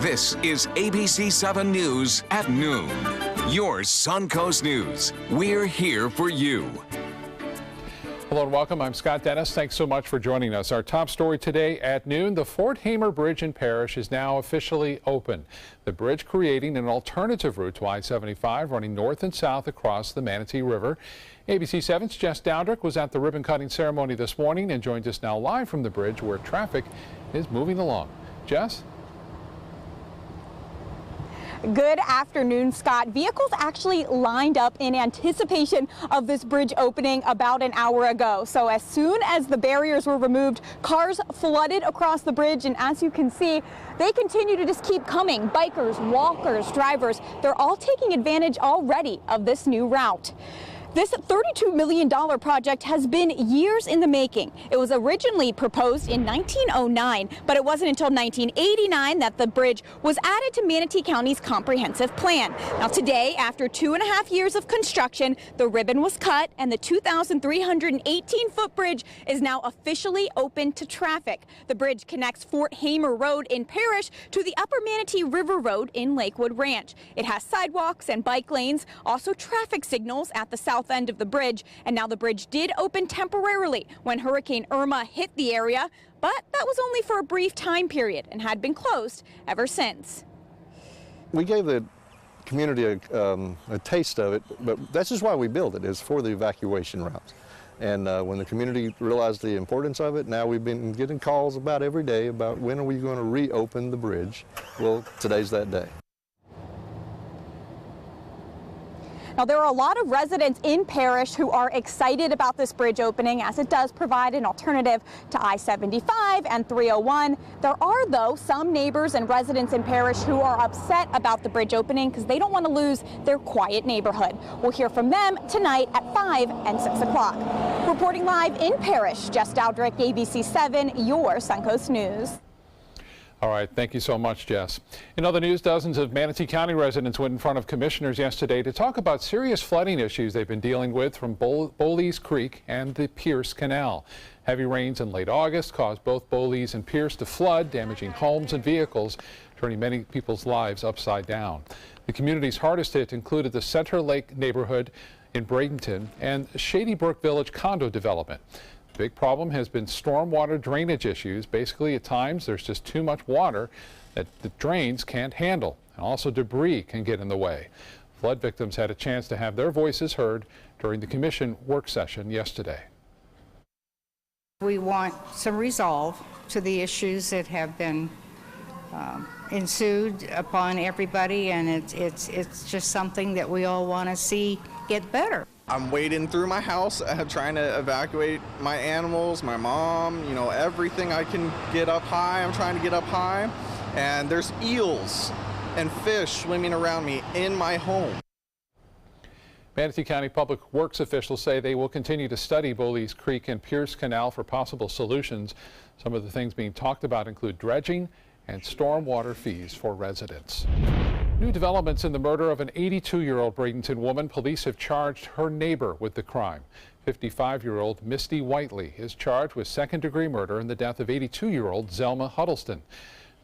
This is ABC7 News at noon. Your Suncoast News. We're here for you. Hello and welcome. I'm Scott Dennis. Thanks so much for joining us. Our top story today at noon, the Fort Hamer Bridge in Parrish is now officially open. The bridge creating an alternative route to I-75 running north and south across the Manatee River. ABC7's Jess Dowdrick was at the ribbon cutting ceremony this morning and joins us now live from the bridge where traffic is moving along. Jess? Good afternoon, Scott. Vehicles actually lined up in anticipation of this bridge opening about an hour ago. So as soon as the barriers were removed, cars flooded across the bridge. And as you can see, they continue to just keep coming. Bikers, walkers, drivers, they're all taking advantage already of this new route. This $32 million project has been years in the making. It was originally proposed in 1909, but it wasn't until 1989 that the bridge was added to Manatee County's comprehensive plan. Now today, after 2.5 years of construction, the ribbon was cut and the 2,318-foot bridge is now officially open to traffic. The bridge connects Fort Hamer Road in Parrish to the Upper Manatee River Road in Lakewood Ranch. It has sidewalks and bike lanes, also traffic signals at the south end of the bridge, and now the bridge did open temporarily when Hurricane Irma hit the area, but that was only for a brief time period and had been closed ever since. We gave the community a taste of it, but that's just why we built it, is for the evacuation routes. And when the community realized the importance of it, now we've been getting calls about every day about when are we going to reopen the bridge. Well, today's that day. Now, there are a lot of residents in Parrish who are excited about this bridge opening, as it does provide an alternative to I-75 and 301. There are, though, some neighbors and residents in Parrish who are upset about the bridge opening because they don't want to lose their quiet neighborhood. We'll hear from them tonight at 5 and 6 o'clock. Reporting live in Parrish, Jess Dowdrick, ABC7, your Suncoast News. All right, thank you so much, Jess. In other news, dozens of Manatee County residents went in front of commissioners yesterday to talk about serious flooding issues they've been dealing with from Bowlees Creek and the Pierce Canal. Heavy rains in late August caused both Bowlees and Pierce to flood, damaging homes and vehicles, turning many people's lives upside down. The communities hardest hit included the Center Lake neighborhood in Bradenton and Shady Brook Village condo development. The big problem has been stormwater drainage issues. Basically, at times, there's just too much water that the drains can't handle, and also debris can get in the way. Flood victims had a chance to have their voices heard during the commission work session yesterday. We want some resolve to the issues that have been ensued upon everybody, and it's just something that we all want to see get better. I'm wading through my house, trying to evacuate my animals, my mom, you know, everything I can get up high. I'm trying to get up high, and there's eels and fish swimming around me in my home. Manatee County Public Works officials say they will continue to study Bowlees Creek and Pierce Canal for possible solutions. Some of the things being talked about include dredging and stormwater fees for residents. New developments in the murder of an 82-year-old Bradenton woman. Police have charged her neighbor with the crime. 55-year-old Misty Whiteley is charged with second-degree murder in the death of 82-year-old Zelma Huddleston.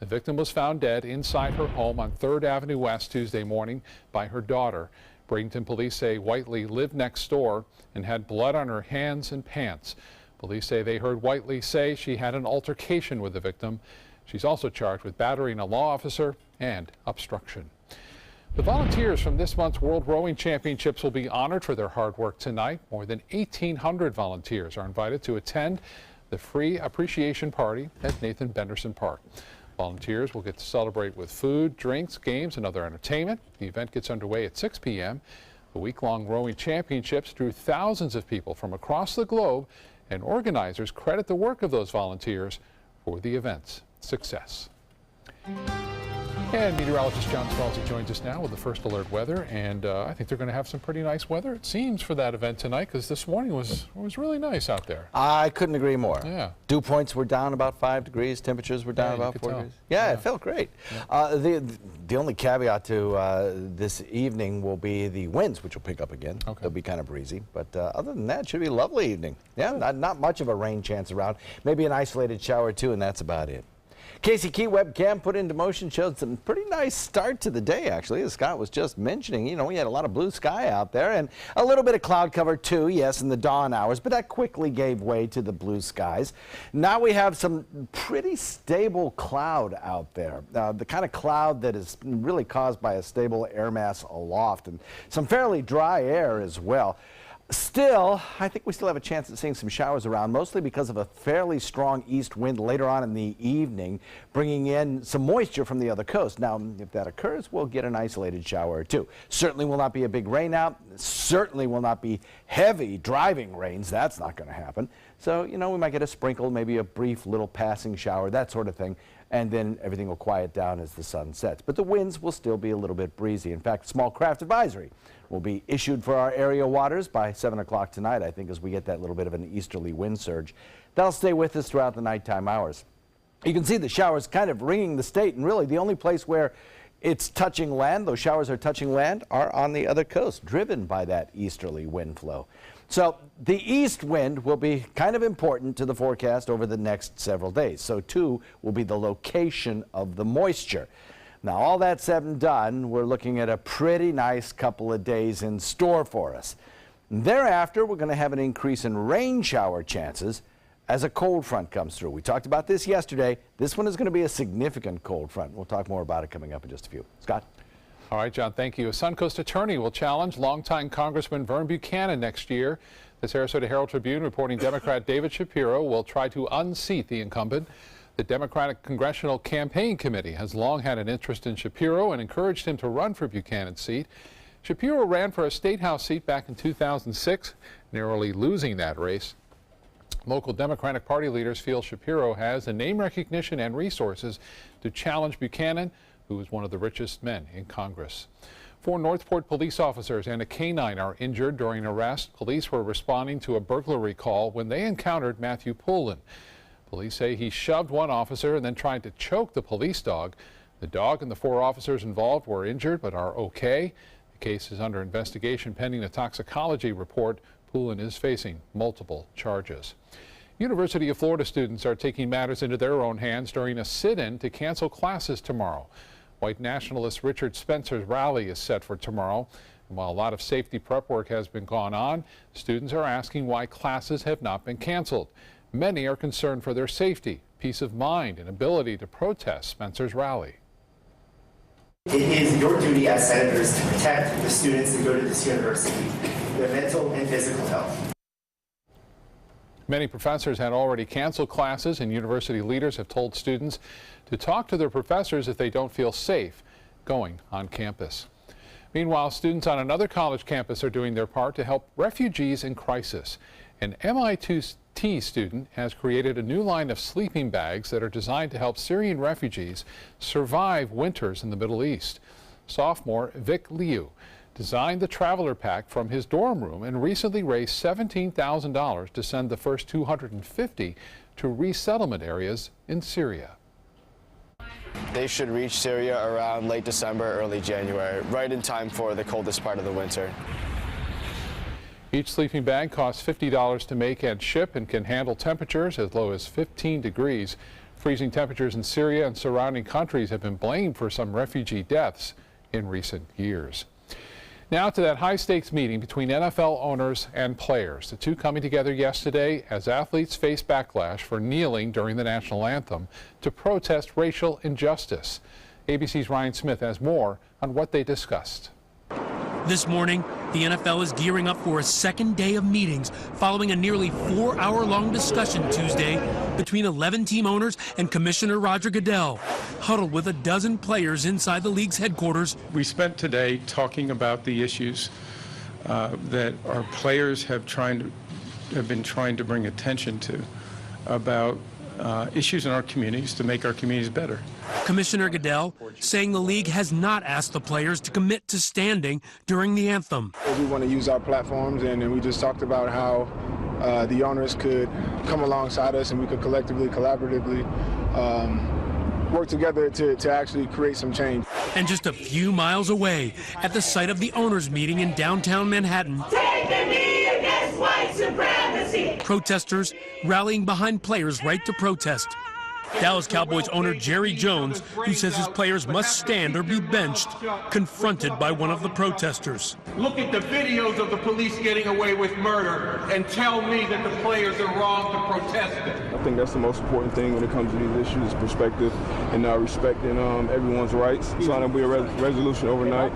The victim was found dead inside her home on 3rd Avenue West Tuesday morning by her daughter. Bradenton police say Whiteley lived next door and had blood on her hands and pants. Police say they heard Whiteley say she had an altercation with the victim. She's also charged with battering a law officer and obstruction. The volunteers from this month's World Rowing Championships will be honored for their hard work tonight. More than 1,800 volunteers are invited to attend the free appreciation party at Nathan Benderson Park. Volunteers will get to celebrate with food, drinks, games, and other entertainment. The event gets underway at 6 p.m. The week-long rowing championships drew thousands of people from across the globe, and organizers credit the work of those volunteers for the event's success. And meteorologist John Scalzi joins us now with the first alert weather, and I think they're going to have some pretty nice weather, it seems, for that event tonight, because this morning was really nice out there. I couldn't agree more. Yeah. Dew points were down about 5 degrees, temperatures were down about 4 degrees. Yeah, it felt great. Yeah. The only caveat to this evening will be the winds, which will pick up again. Okay. They'll be kind of breezy, but other than that, it should be a lovely evening. Yeah, not much of a rain chance around. Maybe an isolated shower or two, and that's about it. Casey Key webcam put into motion showed some pretty nice start to the day, actually. As Scott was just mentioning, you know, we had a lot of blue sky out there and a little bit of cloud cover too, yes, in the dawn hours, but that quickly gave way to the blue skies. Now we have some pretty stable cloud out there, the kind of cloud that is really caused by a stable air mass aloft and some fairly dry air as well. Still, I think we still have a chance at seeing some showers around, mostly because of a fairly strong east wind later on in the evening, bringing in some moisture from the other coast. Now, if that occurs, we'll get an isolated shower or two. Certainly will not be a big rain out. Certainly will not be heavy driving rains. That's not going to happen. So, you know, we might get a sprinkle, maybe a brief little passing shower, that sort of thing. And then everything will quiet down as the sun sets. But the winds will still be a little bit breezy. In fact, small craft advisory will be issued for our area waters by 7 o'clock tonight, I think, as we get that little bit of an easterly wind surge. That'll stay with us throughout the nighttime hours. You can see the showers kind of ringing the state, and really the only place where it's touching land, those showers are touching land, are on the other coast, driven by that easterly wind flow. So the east wind will be kind of important to the forecast over the next several days. So too will be the location of the moisture. Now, all that said and done, we're looking at a pretty nice couple of days in store for us. Thereafter, we're going to have an increase in rain shower chances as a cold front comes through. We talked about this yesterday. This one is going to be a significant cold front. We'll talk more about it coming up in just a few. Scott? All right, John, thank you. A Suncoast attorney will challenge longtime Congressman Vern Buchanan next year. The Sarasota Herald-Tribune reporting Democrat David Shapiro will try to unseat the incumbent. The Democratic Congressional Campaign Committee has long had an interest in Shapiro and encouraged him to run for Buchanan's seat. Shapiro ran for a state house seat back in 2006, narrowly losing that race. Local Democratic Party leaders feel Shapiro has the name recognition and resources to challenge Buchanan, who is one of the richest men in Congress. 4 Northport police officers and a canine are injured during an arrest. Police were responding to a burglary call when they encountered Matthew Poulin. Police say he shoved one officer and then tried to choke the police dog. The dog and the 4 officers involved were injured but are okay. The case is under investigation pending a toxicology report. Poulin is facing multiple charges. University of Florida students are taking matters into their own hands during a sit-in to cancel classes tomorrow. White nationalist Richard Spencer's rally is set for tomorrow. And while a lot of safety prep work has been gone on, students are asking why classes have not been canceled. Many are concerned for their safety, peace of mind, and ability to protest Spencer's rally. It is your duty as senators to protect the students that go to this university, their mental and physical health. Many professors had already canceled classes, and university leaders have told students to talk to their professors if they don't feel safe going on campus. Meanwhile, students on another college campus are doing their part to help refugees in crisis. An MIT student has created a new line of sleeping bags that are designed to help Syrian refugees survive winters in the Middle East. Sophomore Vic Liu designed the traveler pack from his dorm room and recently raised $17,000 to send the first 250 to resettlement areas in Syria. They should reach Syria around late December, early January, right in time for the coldest part of the winter. Each sleeping bag costs $50 to make and ship and can handle temperatures as low as 15 degrees. Freezing temperatures in Syria and surrounding countries have been blamed for some refugee deaths in recent years. Now to that high-stakes meeting between NFL owners and players. The two coming together yesterday as athletes face backlash for kneeling during the national anthem to protest racial injustice. ABC's Ryan Smith has more on what they discussed. This morning, the NFL is gearing up for a second day of meetings following a nearly 4-hour-long discussion Tuesday between 11 team owners and Commissioner Roger Goodell, huddled with a dozen players inside the league's headquarters. We spent today talking about the issues that our players have been trying to bring attention to about issues in our communities to make our communities better. Commissioner Goodell saying the league has not asked the players to commit to standing during the anthem. We want to use our platforms, and we just talked about how the owners could come alongside us and we could collectively, collaboratively work together to actually create some change. And just a few miles away, at the site of the owners' meeting in downtown Manhattan, take the knee against white supremacy. Protesters rallying behind players' right to protest. Dallas Cowboys owner Jerry Jones, who says his players must stand or be benched, confronted by one of the protesters. Look at the videos of the police getting away with murder and tell me that the players are wrong to protest it. I think that's the most important thing when it comes to these issues, perspective and respecting everyone's rights. It's not going to be a resolution overnight,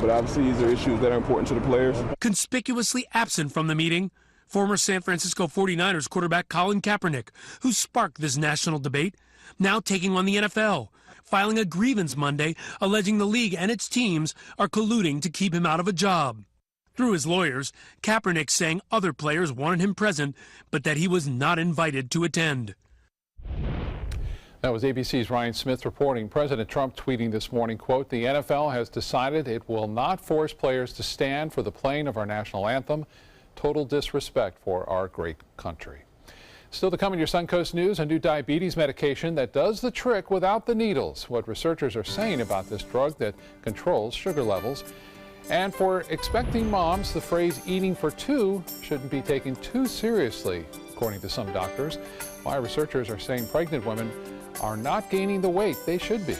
but obviously these are issues that are important to the players. Conspicuously absent from the meeting, former San Francisco 49ers quarterback Colin Kaepernick, who sparked this national debate, now taking on the NFL, filing a grievance Monday alleging the league and its teams are colluding to keep him out of a job. Through his lawyers, Kaepernick saying other players wanted him present, but that he was not invited to attend. That was ABC's Ryan Smith reporting. President Trump tweeting this morning, quote, "The NFL has decided it will not force players to stand for the playing of our national anthem. Total disrespect for our great country." Still to come in your Suncoast News, a new diabetes medication that does the trick without the needles. What researchers are saying about this drug that controls sugar levels. And for expecting moms, the phrase eating for two shouldn't be taken too seriously, according to some doctors. Why researchers are saying pregnant women are not gaining the weight they should be.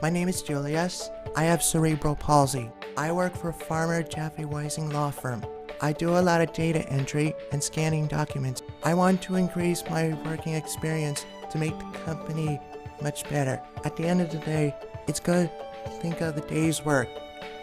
My name is Julius. I have cerebral palsy. I work for Farmer Jeffrey Weising Law Firm. I do a lot of data entry and scanning documents. I want to increase my working experience to make the company much better. At the end of the day, it's good to think of the day's work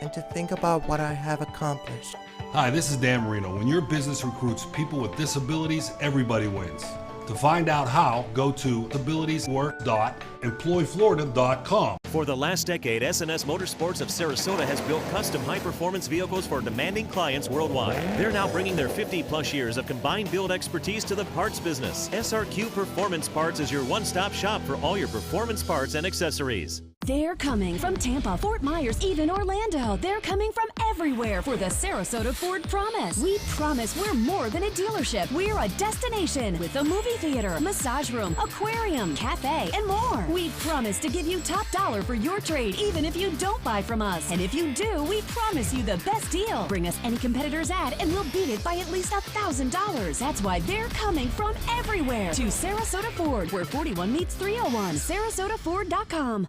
and to think about what I have accomplished. Hi, this is Dan Marino. When your business recruits people with disabilities, everybody wins. To find out how, go to abilitieswork.employflorida.com. For the last decade, SNS Motorsports of Sarasota has built custom high-performance vehicles for demanding clients worldwide. They're now bringing their 50-plus years of combined build expertise to the parts business. SRQ Performance Parts is your one-stop shop for all your performance parts and accessories. They're coming from Tampa, Fort Myers, even Orlando. They're coming from everywhere for the Sarasota Ford Promise. We promise we're more than a dealership. We're a destination with a movie theater, massage room, aquarium, cafe, and more. We promise to give you top dollar for your trade, even if you don't buy from us. And if you do, we promise you the best deal. Bring us any competitor's ad and we'll beat it by at least $1,000. That's why they're coming from everywhere to Sarasota Ford, where 41 meets 301. SarasotaFord.com.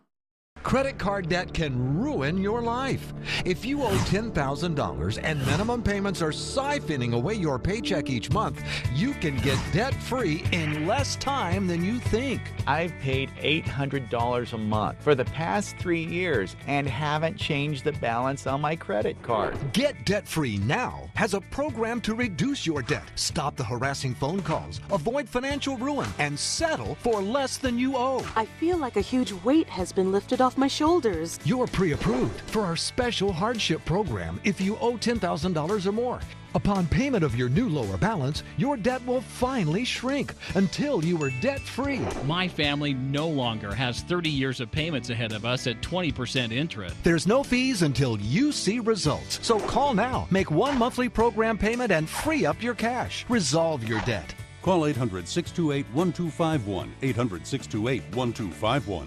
Credit card debt can ruin your life. If you owe $10,000 and minimum payments are siphoning away your paycheck each month, you can get debt-free in less time than you think. I've paid $800 a month for the past 3 years and haven't changed the balance on my credit card. Get debt-free now has a program to reduce your debt, stop the harassing phone calls, avoid financial ruin, and settle for less than you owe. I feel like a huge weight has been lifted off my shoulders. You're pre-approved for our special hardship program if you owe $10,000 or more. Upon payment of your new lower balance, your debt will finally shrink until you are debt-free. My family no longer has 30 years of payments ahead of us at 20% interest. There's no fees until you see results. So call now, make one monthly program payment and free up your cash. Resolve your debt. Call 800-628-1251, 800-628-1251.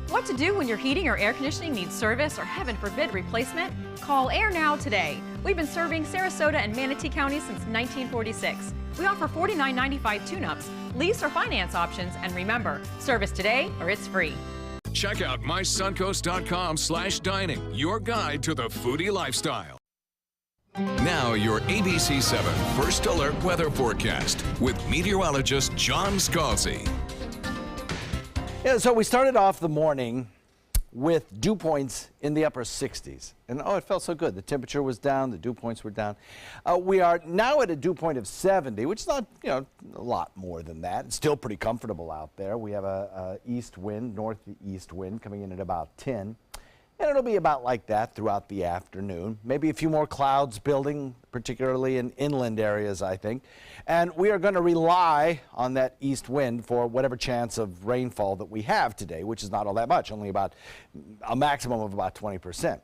What to do when your heating or air conditioning needs service or, heaven forbid, replacement? Call Air Now today. We've been serving Sarasota and Manatee County since 1946. We offer $49.95 tune-ups, lease or finance options, and remember, service today or it's free. Check out mysuncoast.com/dining, your guide to the foodie lifestyle. Now your ABC7 First Alert weather forecast with meteorologist John Scalzi. Yeah, so we started off the morning with dew points in the upper 60s. And oh, it felt so good. The temperature was down, the dew points were down. We are now at a dew point of 70, which is not, a lot more than that. It's still pretty comfortable out there. We have a northeast wind coming in at about 10. And it'll be about like that throughout the afternoon. Maybe a few more clouds building, particularly in inland areas, I think. And we are going to rely on that east wind for whatever chance of rainfall that we have today, which is not all that much, only about a maximum of about 20%.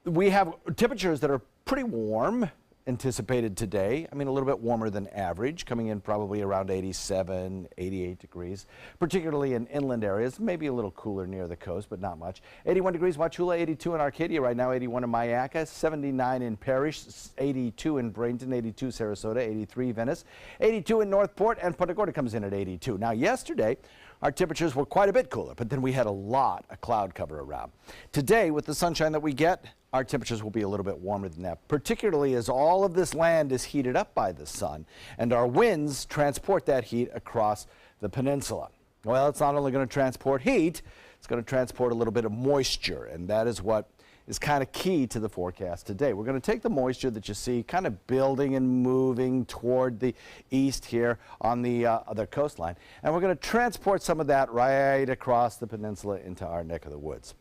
We have temperatures that are pretty warm. anticipated today. I mean, a little bit warmer than average, coming in probably around 87, 88 degrees, particularly in inland areas, maybe a little cooler near the coast, but not much. 81 degrees Wauchula, 82 in Arcadia right now, 81 in Mayaca, 79 in Parrish, 82 in Bradenton, 82 Sarasota, 83 Venice, 82 in Northport, and Punta Gorda comes in at 82. Now, yesterday, our temperatures were quite a bit cooler, but then we had a lot of cloud cover around. Today, with the sunshine that we get, our temperatures will be a little bit warmer than that, particularly as all of this land is heated up by the sun, and our winds transport that heat across the peninsula. Well, it's not only going to transport heat, it's going to transport a little bit of moisture, and that is what is kind of key to the forecast today. We're going to take the moisture that you see kind of building and moving toward the east here on the other coastline, and we're going to transport some of that right across the peninsula into our neck of the woods.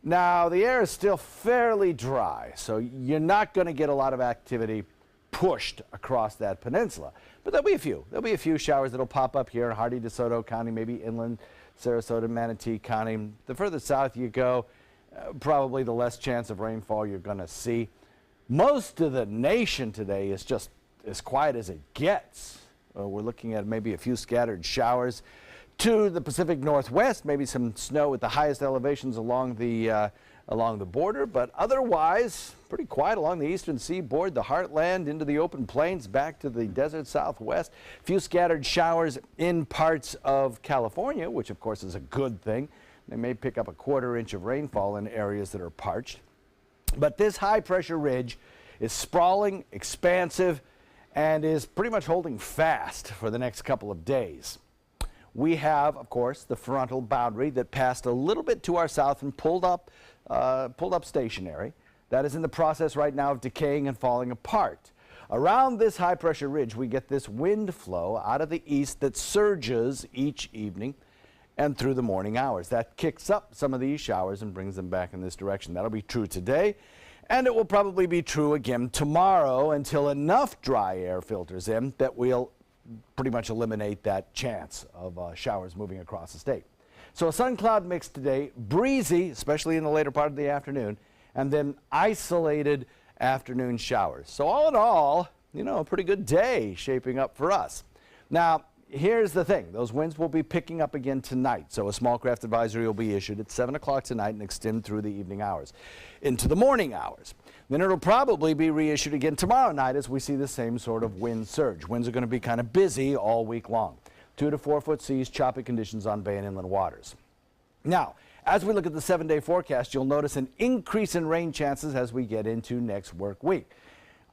Now, the air is still fairly dry, so you're not going to get a lot of activity pushed across that peninsula, but there'll be a few. There'll be a few showers that'll pop up here in Hardee, DeSoto County, maybe inland Sarasota, Manatee County. The further south you go, probably the less chance of rainfall you're going to see. Most of the nation today is just as quiet as it gets. We're looking at maybe a few scattered showers to the Pacific Northwest, maybe some snow at the highest elevations along the border, but otherwise pretty quiet along the eastern seaboard, the heartland, into the open plains, back to the desert southwest. A few scattered showers in parts of California, which of course is a good thing. They may pick up a quarter inch of rainfall in areas that are parched. But this high pressure ridge is sprawling, expansive, and is pretty much holding fast for the next couple of days. We have, of course, the frontal boundary that passed a little bit to our south and pulled up stationary. That is in the process right now of decaying and falling apart. Around this high pressure ridge, we get this wind flow out of the east that surges each evening and through the morning hours. That kicks up some of these showers and brings them back in this direction. That'll be true today, and it will probably be true again tomorrow until enough dry air filters in that we'll pretty much eliminate that chance of showers moving across the state. So a sun-cloud mix today, breezy, especially in the later part of the afternoon, and then isolated afternoon showers. So all in all, you know, a pretty good day shaping up for us. Now, here's the thing. Those winds will be picking up again tonight, so a small craft advisory will be issued at 7 o'clock tonight and extend through the evening hours into the morning hours. Then it'll probably be reissued again tomorrow night as we see the same sort of wind surge. Winds are going to be kind of busy all week long. 2 to 4 foot seas, choppy conditions on bay and inland waters. Now, as we look at the 7-day forecast, you'll notice an increase in rain chances as we get into next work week.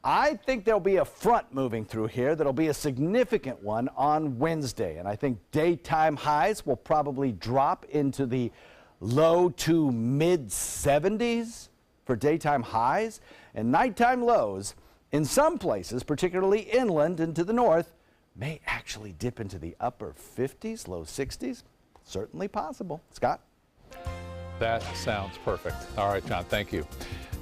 I think there'll be a front moving through here that'll be a significant one on Wednesday, and I think daytime highs will probably drop into the low to mid 70s for daytime highs, and nighttime lows in some places, particularly inland and to the north, may actually dip into the upper 50s, low 60s. Certainly possible. Scott? That sounds perfect. All right, John, thank you.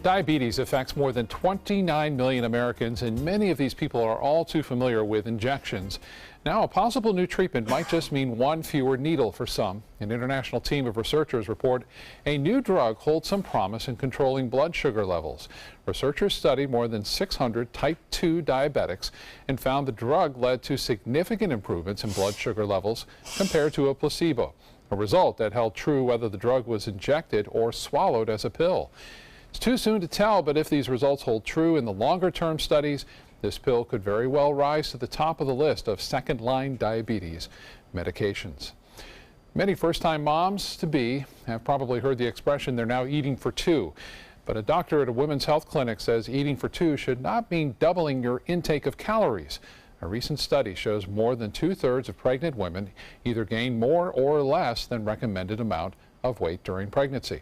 Diabetes affects more than 29 million Americans, and many of these people are all too familiar with injections. Now, a possible new treatment might just mean one fewer needle for some. An international team of researchers report a new drug holds some promise in controlling blood sugar levels. Researchers studied more than 600 type 2 diabetics and found the drug led to significant improvements in blood sugar levels compared to a placebo, a result that held true whether the drug was injected or swallowed as a pill. It's too soon to tell, but if these results hold true in the longer-term studies, this pill could very well rise to the top of the list of second-line diabetes medications. Many first-time moms-to-be have probably heard the expression, they're now eating for two. But a doctor at a women's health clinic says eating for two should not mean doubling your intake of calories. A recent study shows more than 2/3 of pregnant women either gain more or less than recommended amount of weight during pregnancy.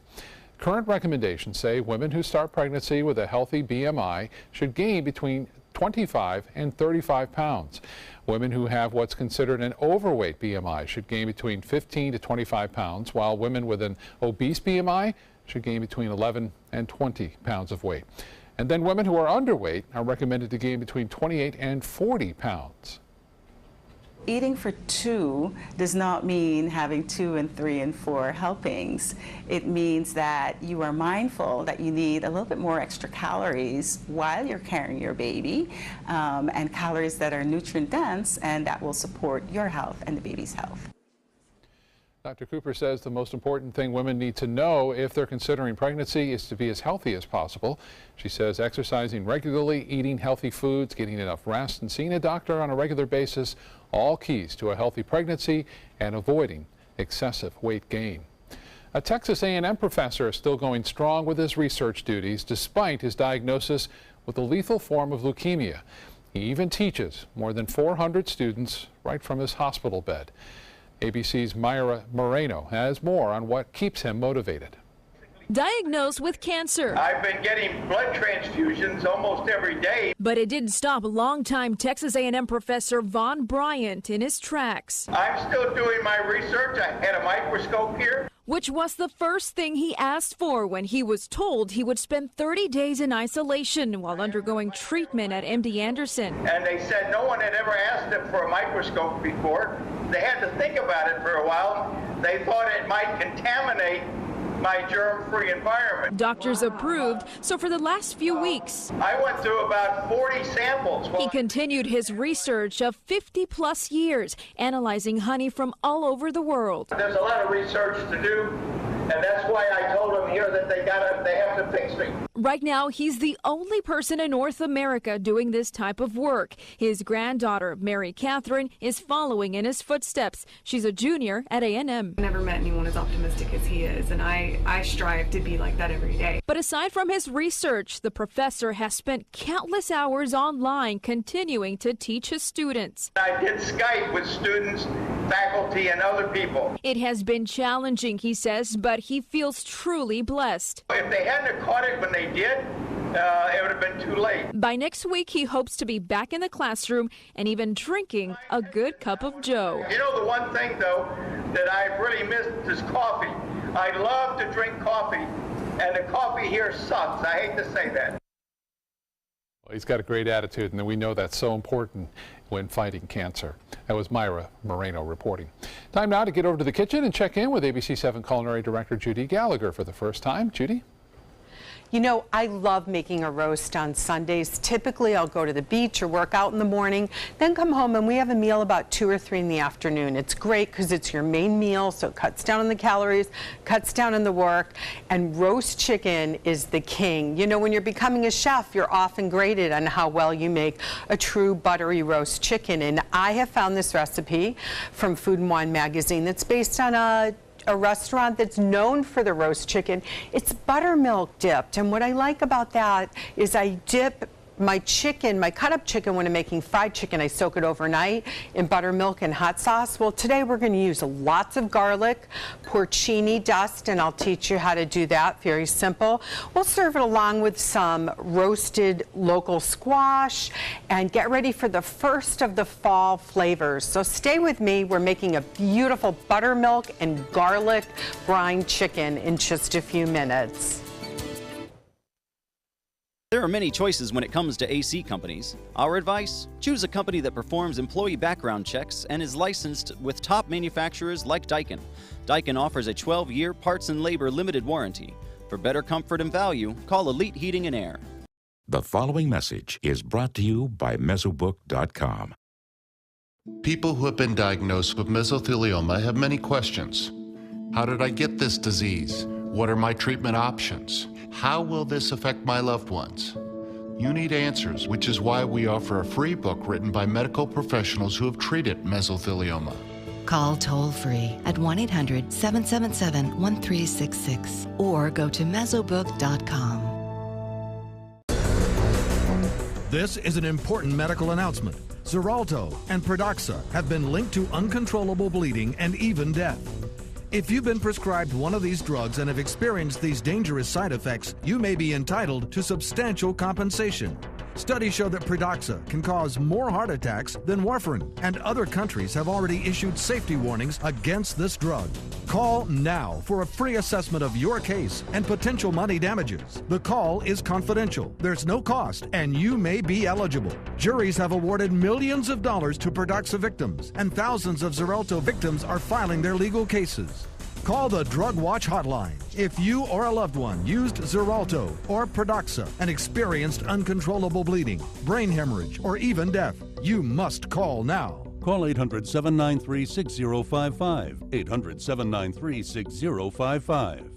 Current recommendations say women who start pregnancy with a healthy BMI should gain between 25 and 35 pounds. Women who have what's considered an overweight BMI should gain between 15 to 25 pounds, while women with an obese BMI should gain between 11 and 20 pounds of weight. And then women who are underweight are recommended to gain between 28 and 40 pounds. eating for 2 does not mean having 2 and 3 and 4 helpings. It means that you are mindful that you need a little bit more extra calories while you're carrying your baby, and calories that are nutrient dense and that will support your health and the baby's health. Dr. Cooper says the most important thing women need to know if they're considering pregnancy is to be as healthy as possible. She says exercising regularly, eating healthy foods, getting enough rest, and seeing a doctor on a regular basis, all keys to a healthy pregnancy and avoiding excessive weight gain. A Texas A&M professor is still going strong with his research duties despite his diagnosis with a lethal form of leukemia. He even teaches more than 400 students right from his hospital bed. ABC's Myra Moreno has more on what keeps him motivated. Diagnosed with cancer. I've been getting blood transfusions almost every day. But it didn't stop longtime Texas A&M professor Von Bryant in his tracks. I'm still doing my research. I had a microscope here. Which was the first thing he asked for when he was told he would spend 30 days in isolation while undergoing treatment at MD Anderson. And they said no one had ever asked him for a microscope before. They had to think about it for a while. They thought it might contaminate my germ-free environment. Doctors approved, so for the last few weeks, I went through about 40 samples. He continued his research of 50-plus years, analyzing honey from all over the world. There's a lot of research to do, and that's why I told them here that they have to fix me. Right now, he's the only person in North America doing this type of work. His granddaughter, Mary Catherine, is following in his footsteps. She's a junior at A&M. I never met anyone as optimistic as he is, and I strive to be like that every day. But aside from his research, the professor has spent countless hours online continuing to teach his students. I did Skype with students, faculty, and other people. It has been challenging, he says, but he feels truly blessed. If they hadn't caught it when they did, it would have been too late. By next week, he hopes to be back in the classroom and even drinking a good cup of joe. You know, the one thing, though, that I've really missed is coffee. I love to drink coffee, and the coffee here sucks. I hate to say that. Well, he's got a great attitude, and we know that's so important when fighting cancer. That was Myra Moreno reporting. Time now to get over to the kitchen and check in with ABC7 Culinary Director Judy Gallagher for the first time. Judy? You know, I love making a roast on Sundays. Typically, I'll go to the beach or work out in the morning, then come home and we have a meal about 2 or 3 in the afternoon. It's great because it's your main meal, so it cuts down on the calories, cuts down on the work, and roast chicken is the king. You know, when you're becoming a chef, you're often graded on how well you make a true buttery roast chicken, and I have found this recipe from Food and Wine magazine that's based on a restaurant that's known for the roast chicken. It's buttermilk dipped, and what I like about that is I dip my chicken, my cut up chicken, when I'm making fried chicken, I soak it overnight in buttermilk and hot sauce. Well, today we're going to use lots of garlic, porcini dust, and I'll teach you how to do that. Very simple. We'll serve it along with some roasted local squash and get ready for the first of the fall flavors. So stay with me. We're making a beautiful buttermilk and garlic brine chicken in just a few minutes. There are many choices when it comes to AC companies. Our advice? Choose a company that performs employee background checks and is licensed with top manufacturers like Daikin. Daikin offers a 12-year parts and labor limited warranty. For better comfort and value, call Elite Heating and Air. The following message is brought to you by Mesobook.com. People who have been diagnosed with mesothelioma have many questions. How did I get this disease? What are my treatment options? How will this affect my loved ones? You need answers, which is why we offer a free book written by medical professionals who have treated mesothelioma. Call toll-free at 1-800-777-1366 or go to Mesobook.com. This is an important medical announcement. Xarelto and Pradaxa have been linked to uncontrollable bleeding and even death. If you've been prescribed one of these drugs and have experienced these dangerous side effects, you may be entitled to substantial compensation. Studies show that Pradaxa can cause more heart attacks than warfarin, and other countries have already issued safety warnings against this drug. Call now for a free assessment of your case and potential money damages. The call is confidential. There's no cost, and you may be eligible. Juries have awarded millions of dollars to Pradaxa victims, and thousands of Xarelto victims are filing their legal cases. Call the Drug Watch hotline if you or a loved one used Xarelto or Pradaxa and experienced uncontrollable bleeding, brain hemorrhage, or even death. You must call now. Call 800-793-6055. 800-793-6055.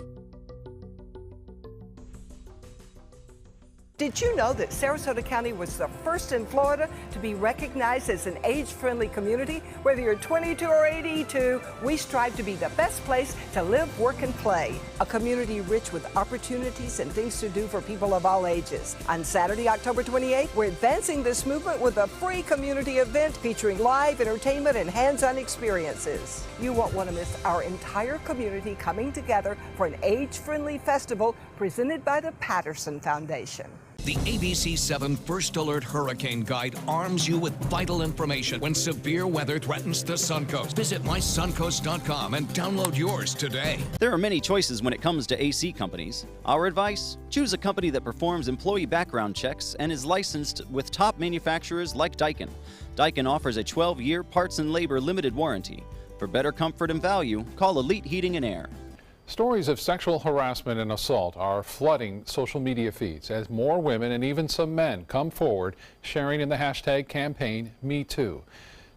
Did you know that Sarasota County was the first in Florida to be recognized as an age-friendly community? Whether you're 22 or 82, we strive to be the best place to live, work, and play. A community rich with opportunities and things to do for people of all ages. On Saturday, October 28th, we're advancing this movement with a free community event featuring live entertainment and hands-on experiences. You won't want to miss our entire community coming together for an age-friendly festival presented by the Patterson Foundation. The ABC7 First Alert Hurricane Guide arms you with vital information when severe weather threatens the Suncoast. Visit mysuncoast.com and download yours today. There are many choices when it comes to AC companies. Our advice? Choose a company that performs employee background checks and is licensed with top manufacturers like Daikin. Daikin offers a 12-year parts and labor limited warranty. For better comfort and value, call Elite Heating and Air. Stories of sexual harassment and assault are flooding social media feeds as more women and even some men come forward sharing in the hashtag campaign #MeToo.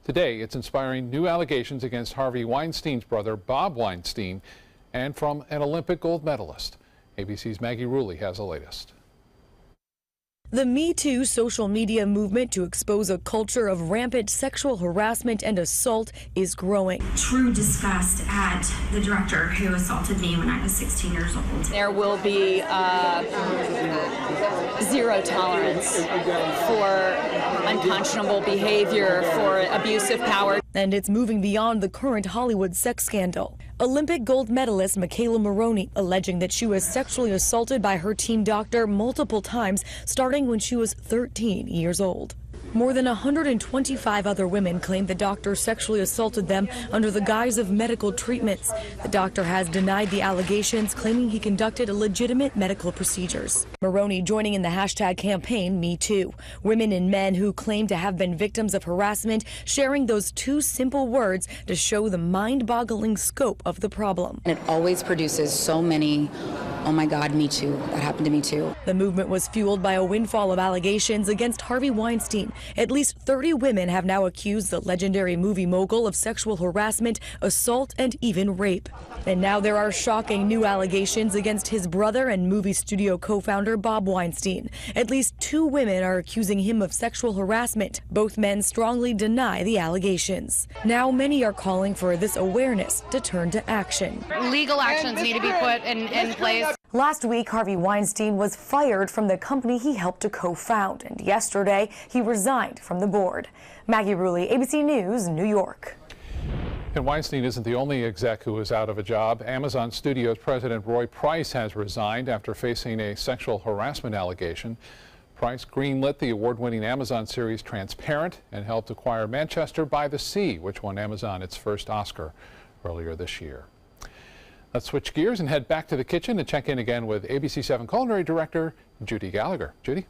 Today, it's inspiring new allegations against Harvey Weinstein's brother, Bob Weinstein, and from an Olympic gold medalist. ABC's Maggie Rulli has the latest. The Me Too social media movement to expose a culture of rampant sexual harassment and assault is growing. True disgust at the director who assaulted me when I was 16 years old. There will be zero tolerance for unconscionable behavior, for abuse of power. And it's moving beyond the current Hollywood sex scandal. Olympic gold medalist Michaela Maroney alleging that she was sexually assaulted by her teen doctor multiple times starting when she was 13 years old. More than 125 other women claim the doctor sexually assaulted them under the guise of medical treatments. The doctor has denied the allegations, claiming he conducted legitimate medical procedures. Maroney joining in the hashtag campaign #MeToo. Women and men who claim to have been victims of harassment sharing those two simple words to show the mind-boggling scope of the problem. And it always produces so many, oh my God, me too. That happened to me too. The movement was fueled by a windfall of allegations against Harvey Weinstein. At least 30 women have now accused the legendary movie mogul of sexual harassment, assault, and even rape. And now there are shocking new allegations against his brother and movie studio co-founder Bob Weinstein. At least 2 women are accusing him of sexual harassment. Both men strongly deny the allegations. Now many are calling for this awareness to turn to action. Legal actions need to be put in place. Last week, Harvey Weinstein was fired from the company he helped to co-found, and yesterday he resigned from the board. Maggie Rulli, ABC News, New York. And Weinstein isn't the only exec who is out of a job. Amazon Studios president Roy Price has resigned after facing a sexual harassment allegation. Price greenlit the award-winning Amazon series Transparent and helped acquire Manchester by the Sea, which won Amazon its first Oscar earlier this year. Let's switch gears and head back to the kitchen and check in again with ABC7 Culinary Director Judy Gallagher. Judy?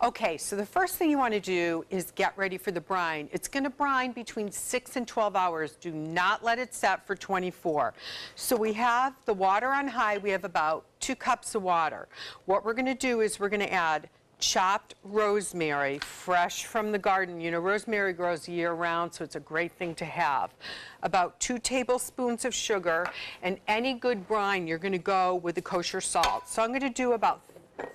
Okay, so the first thing you want to do is get ready for the brine. It's going to brine between 6 and 12 hours. Do not let it set for 24. So we have the water on high. We have about 2 cups of water. What we're going to do is we're going to add chopped rosemary, fresh from the garden. You know, rosemary grows year-round, so it's a great thing to have. About 2 tablespoons of sugar, and any good brine, you're going to go with the kosher salt. So I'm going to do about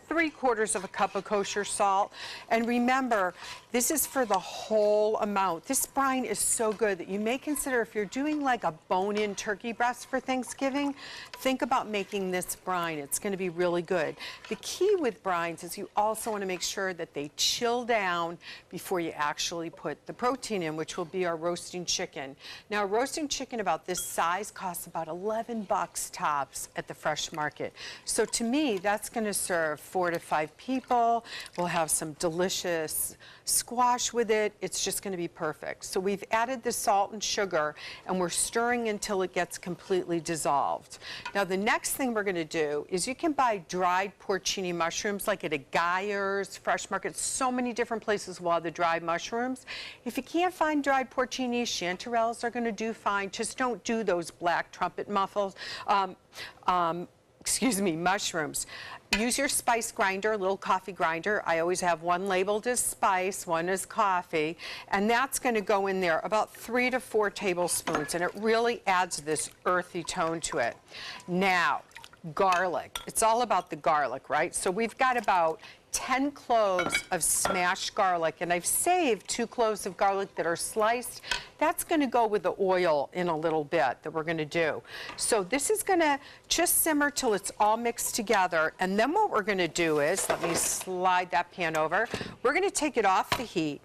3/4 of a cup of kosher salt. And remember, this is for the whole amount. This brine is so good that you may consider, if you're doing like a bone-in turkey breast for Thanksgiving, think about making this brine. It's going to be really good. The key with brines is you also want to make sure that they chill down before you actually put the protein in, which will be our roasting chicken. Now, roasting chicken about this size costs about $11 tops at the fresh market. So to me, that's going to serve 4 4 to 5 people. We'll have some delicious squash with it. It's just going to be perfect. So we've added the salt and sugar, and we're stirring until it gets completely dissolved. Now the next thing we're going to do is you can buy dried porcini mushrooms like at a Geyer's, Fresh Market, so many different places will have the dried mushrooms. If you can't find dried porcini, chanterelles are going to do fine. Just don't do those black trumpet mushrooms. Use your spice grinder, a little coffee grinder. I always have one labeled as spice, one as coffee, and that's going to go in there about 3 to 4 tablespoons, and it really adds this earthy tone to it. Now, garlic. It's all about the garlic, right? So we've got about 10 cloves of smashed garlic, and I've saved 2 cloves of garlic that are sliced. That's going to go with the oil in a little bit that we're going to do. So this is going to just simmer till it's all mixed together, and then what we're going to do is, let me slide that pan over, we're going to take it off the heat,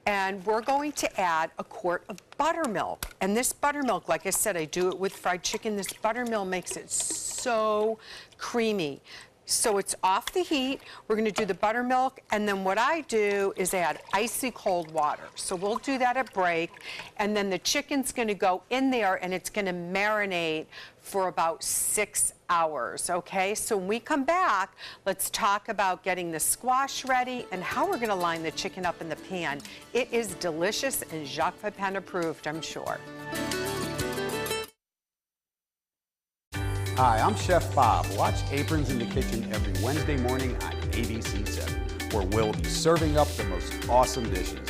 and we're going to add a quart of buttermilk. And this buttermilk, like I said, I do it with fried chicken. This buttermilk makes it so creamy. So it's off the heat. We're going to do the buttermilk, and then what I do is add icy cold water. So we'll do that at break, and then the chicken's going to go in there, and it's going to marinate for about 6 hours, okay? So when we come back, let's talk about getting the squash ready and how we're going to line the chicken up in the pan. It is delicious and Jacques Pepin approved, I'm sure. Hi, I'm Chef Bob. Watch Aprons in the Kitchen every Wednesday morning on ABC7, where we'll be serving up the most awesome dishes.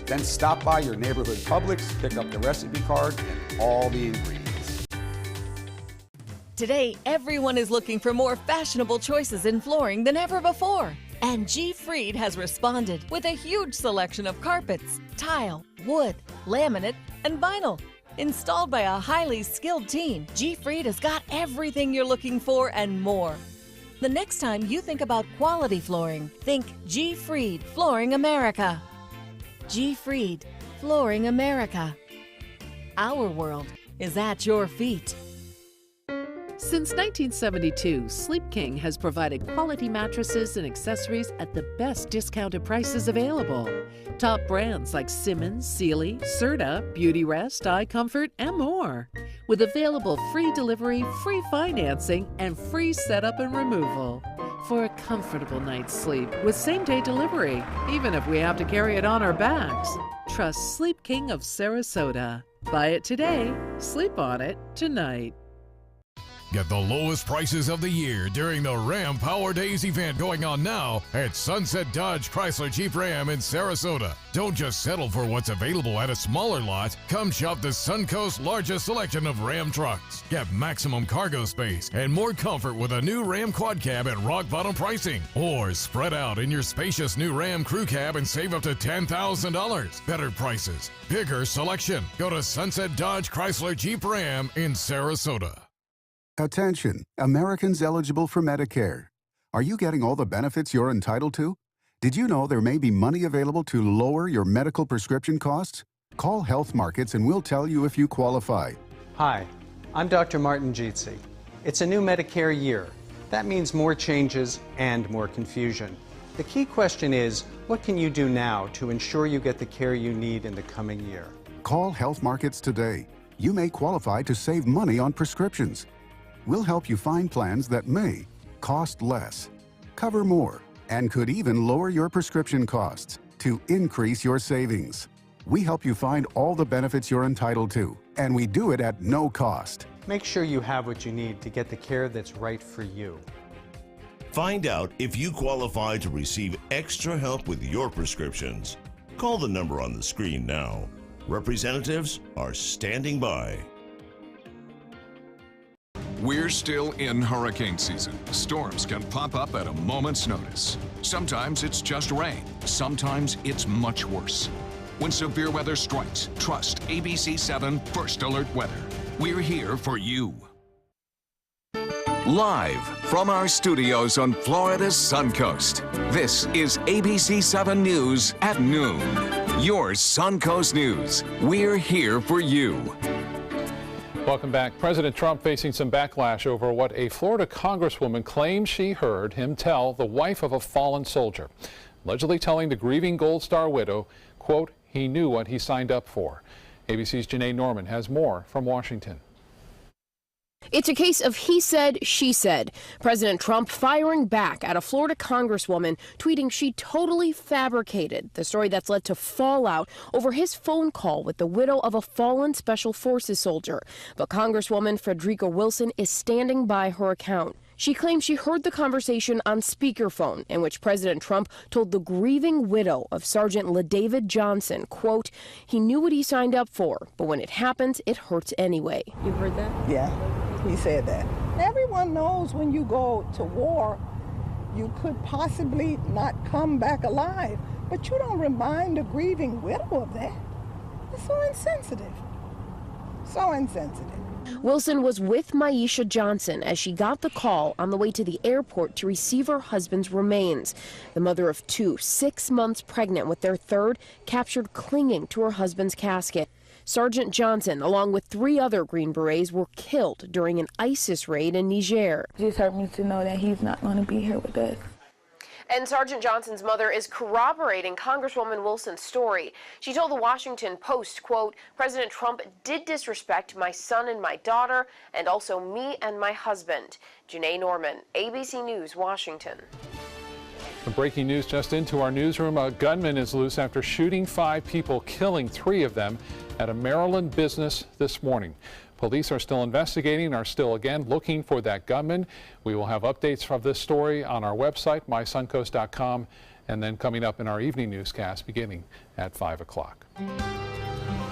Then stop by your neighborhood Publix, pick up the recipe card and all the ingredients. Today, everyone is looking for more fashionable choices in flooring than ever before. And G. Fried has responded with a huge selection of carpets, tile, wood, laminate, and vinyl. Installed by a highly skilled team, G. Fried has got everything you're looking for and more. The next time you think about quality flooring, think G. Fried Flooring America. G. Fried Flooring America. Our world is at your feet. Since 1972, Sleep King has provided quality mattresses and accessories at the best discounted prices available. Top brands like Simmons, Sealy, Serta, Beautyrest, iComfort, and more. With available free delivery, free financing, and free setup and removal. For a comfortable night's sleep with same-day delivery, even if we have to carry it on our backs. Trust Sleep King of Sarasota. Buy it today, sleep on it tonight. Get the lowest prices of the year during the Ram Power Days event going on now at Sunset Dodge Chrysler Jeep Ram in Sarasota. Don't just settle for what's available at a smaller lot. Come shop the Suncoast's largest selection of Ram trucks. Get maximum cargo space and more comfort with a new Ram Quad Cab at rock bottom pricing. Or spread out in your spacious new Ram Crew Cab and save up to $10,000. Better prices, bigger selection. Go to Sunset Dodge Chrysler Jeep Ram in Sarasota. Attention, Americans eligible for Medicare. Are you getting all the benefits you're entitled to? Did you know there may be money available to lower your medical prescription costs? Call Health Markets and we'll tell you if you qualify. Hi, I'm Dr. Martin Jeetsi. It's a new Medicare year. That means more changes and more confusion. The key question is, what can you do now to ensure you get the care you need in the coming year? Call Health Markets today. You may qualify to save money on prescriptions. We'll help you find plans that may cost less, cover more, and could even lower your prescription costs to increase your savings. We help you find all the benefits you're entitled to, and we do it at no cost. Make sure you have what you need to get the care that's right for you. Find out if you qualify to receive extra help with your prescriptions. Call the number on the screen now. Representatives are standing by. We're still in hurricane season. Storms can pop up at a moment's notice. Sometimes it's just rain. Sometimes it's much worse. When severe weather strikes, trust ABC7 First Alert Weather. We're here for you. Live from our studios on Florida's Suncoast, this is ABC7 News at noon. Your Suncoast News. We're here for you. Welcome back. President Trump facing some backlash over what a Florida congresswoman claims she heard him tell the wife of a fallen soldier, allegedly telling the grieving Gold Star widow, quote, he knew what he signed up for. ABC's Janae Norman has more from Washington. It's a case of he said, she said. President Trump firing back at a Florida congresswoman, tweeting she totally fabricated the story that's led to fallout over his phone call with the widow of a fallen Special Forces soldier. But Congresswoman Frederica Wilson is standing by her account. She claims she heard the conversation on speakerphone in which President Trump told the grieving widow of Sergeant LaDavid Johnson, quote, he knew what he signed up for, but when it happens, it hurts anyway. You heard that? Yeah, he said that. Everyone knows when you go to war, you could possibly not come back alive, but you don't remind a grieving widow of that. It's so insensitive. So insensitive. Wilson was with Maisha Johnson as she got the call on the way to the airport to receive her husband's remains. The mother of two, 6 months pregnant with their third, captured clinging to her husband's casket. Sergeant Johnson, along with 3 other Green Berets, were killed during an ISIS raid in Niger. It just hurt me to know that he's not going to be here with us. And Sergeant Johnson's mother is corroborating Congresswoman Wilson's story. She told the Washington Post, quote, President Trump did disrespect my son and my daughter, and also me and my husband. Janae Norman, ABC News, Washington. Some breaking news just into our newsroom. A gunman is loose after shooting 5 people, killing 3 of them at a Maryland business this morning. Police are still investigating and are still again looking for that gunman. We will have updates from this story on our website, mysuncoast.com, and then coming up in our evening newscast beginning at 5 o'clock.